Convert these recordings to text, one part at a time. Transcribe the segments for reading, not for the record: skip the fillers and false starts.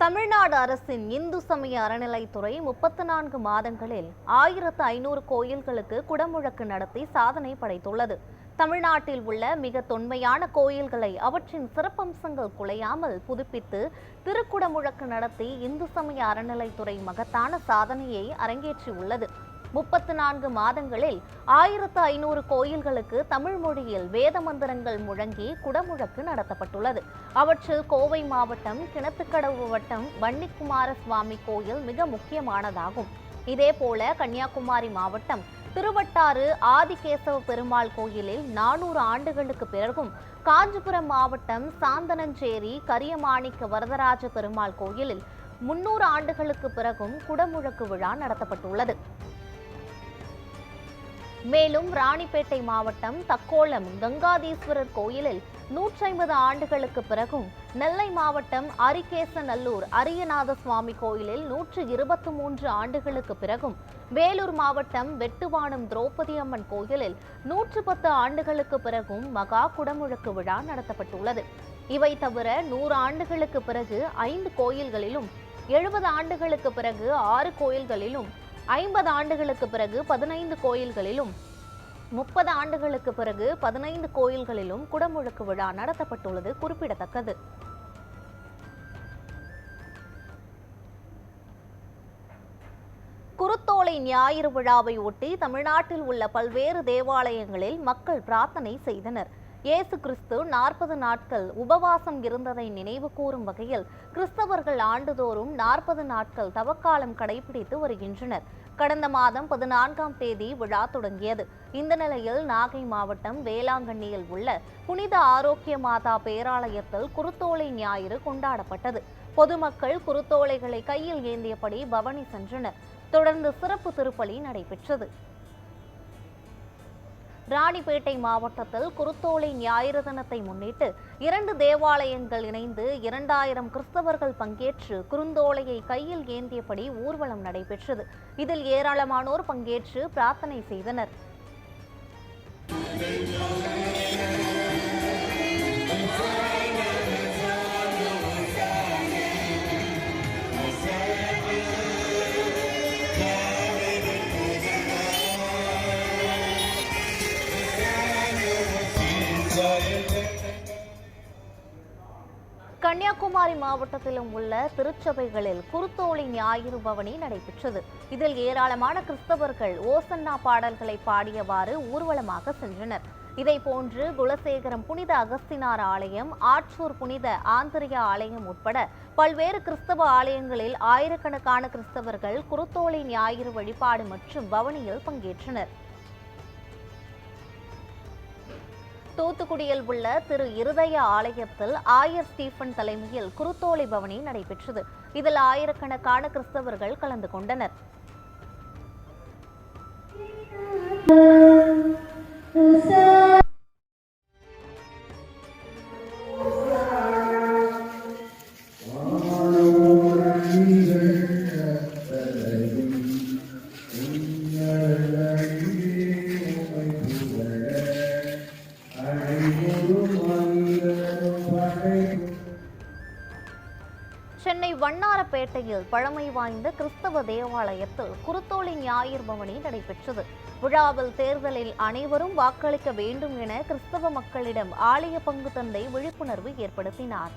தமிழ்நாடு அரசின் இந்து சமய அறநிலைத்துறை 34 மாதங்களில் 1500 கோயில்களுக்கு குடமுழக்கு நடத்தி சாதனை படைத்துள்ளது. தமிழ்நாட்டில் உள்ள மிக தொன்மையான கோயில்களை அவற்றின் சிறப்பம்சங்கள் குலையாமல் புதுப்பித்து திருக்குடமுழக்கு நடத்தி இந்து சமய அறநிலைத்துறை மகத்தான சாதனையை அரங்கேற்றியுள்ளது. 34 மாதங்களில் 1500 கோயில்களுக்கு தமிழ் மொழியில் வேத மந்திரங்கள் முழங்கி குடமுழக்கு நடத்தப்பட்டுள்ளது. அவற்றில் கோவை மாவட்டம் கிணத்துக்கடவு வட்டம் வன்னிக்குமார சுவாமி கோயில் மிக முக்கியமானதாகும். இதேபோல கன்னியாகுமரி மாவட்டம் திருவட்டாறு ஆதிகேசவ பெருமாள் கோயிலில் 400 ஆண்டுகளுக்கு பிறகும், காஞ்சிபுரம் மாவட்டம் சாந்தனஞ்சேரி கரியமாணிக்க வரதராஜ பெருமாள் கோயிலில் 300 ஆண்டுகளுக்கு பிறகும் குடமுழக்கு விழா நடத்தப்பட்டுள்ளது. மேலும் ராணிப்பேட்டை மாவட்டம் தக்கோலம் கங்காதீஸ்வரர் கோயிலில் 150 ஆண்டுகளுக்கு பிறகும், நெல்லை மாவட்டம் அரிகேசநல்லூர் அரியநாத சுவாமி கோயிலில் 123 ஆண்டுகளுக்கு பிறகும், வேலூர் மாவட்டம் வெட்டுவானம் திரௌபதி அம்மன் கோயிலில் 110 ஆண்டுகளுக்கு பிறகும் மகா குடமுழக்கு விழா நடத்தப்பட்டுள்ளது. இவை தவிர 100 ஆண்டுகளுக்கு பிறகு 5 கோயில்களிலும், 70 ஆண்டுகளுக்கு பிறகு 6 கோயில்களிலும், 50 ஆண்டுகளுக்கு பிறகு 15 கோயில்களிலும், 30 ஆண்டுகளுக்கு பிறகு 15 கோயில்களிலும் குடமுழக்கு விழா நடத்தப்பட்டுள்ளது குறிப்பிடத்தக்கது. குருத்தோலை ஞாயிறு விழாவை ஒட்டி தமிழ்நாட்டில் உள்ள பல்வேறு தேவாலயங்களில் மக்கள் பிரார்த்தனை செய்தனர். இயேசு கிறிஸ்து 40 நாட்கள் உபவாசம் இருந்ததை நினைவு கூறும் வகையில் கிறிஸ்தவர்கள் ஆண்டுதோறும் 40 நாட்கள் தவக்காலம் கடைபிடித்து வருகின்றனர். கடந்த மாதம் 14ஆம் தேதி விழா தொடங்கியது. இந்த நிலையில் நாகை மாவட்டம் வேளாங்கண்ணியில் உள்ள புனித ஆரோக்கிய மாதா பேராலயத்தில் குருத்தோலை ஞாயிறு கொண்டாடப்பட்டது. பொதுமக்கள் குருத்தோலைகளை கையில் ஏந்தியபடி பவனி சென்றனர். தொடர்ந்து சிறப்பு திருப்பலி நடைபெற்றது. ராணிப்பேட்டை மாவட்டத்தில் குருத்தோலை ஞாயிறு தினத்தை முன்னிட்டு 2 தேவாலயங்கள் இணைந்து 2000 கிறிஸ்தவர்கள் பங்கேற்று குறுந்தோலையை கையில் ஏந்தியபடி ஊர்வலம் நடைபெற்றது. இதில் ஏராளமானோர் பங்கேற்று பிரார்த்தனை செய்தனர். கன்னியாகுமரி மாவட்டத்திலும் உள்ள திருச்சபைகளில் குருத்தோலை ஞாயிறு பவனி நடைபெற்றது. இதில் ஏராளமான கிறிஸ்தவர்கள் ஓசன்னா பாடல்களை பாடியவாறு ஊர்வலமாக சென்றனர். இதைப்போன்று குலசேகரம் புனித அகஸ்தினார் ஆலயம், ஆற்றூர் புனித ஆந்திரியா ஆலயம் உட்பட பல்வேறு கிறிஸ்தவ ஆலயங்களில் ஆயிரக்கணக்கான கிறிஸ்தவர்கள் குருத்தோலை ஞாயிறு வழிபாடு மற்றும் பவனியில் பங்கேற்றனர். தூத்துக்குடியில் உள்ள திரு இருதய ஆலயத்தில் ஆயர் ஸ்டீபன் தலைமையில் குருத்தோலை பவனி நடைபெற்றது. இதில் ஆயிரக்கணக்கான கிறிஸ்தவர்கள் கலந்து கொண்டனர். சென்னை வண்ணாரப்பேட்டையில் பழமை வாய்ந்த கிறிஸ்தவ தேவாலயத்தில் குருத்தோலை ஞாயிறு பவனி நடைபெற்றது. விழாவில் தேர்தலில் அனைவரும் வாக்களிக்க வேண்டும் என கிறிஸ்தவ மக்களிடம் ஆலய பங்கு தந்தை விழிப்புணர்வு ஏற்படுத்தினார்.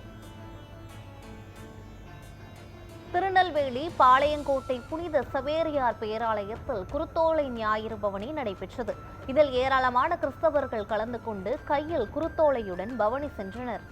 திருநெல்வேலி பாளையங்கோட்டை புனித சவேரியார் பேராலயத்தில் குருத்தோலை ஞாயிறு பவனி நடைபெற்றது. இதில் ஏராளமான கிறிஸ்தவர்கள் கலந்து கொண்டு கையில் குருத்தோலையுடன் பவனி சென்றனர்.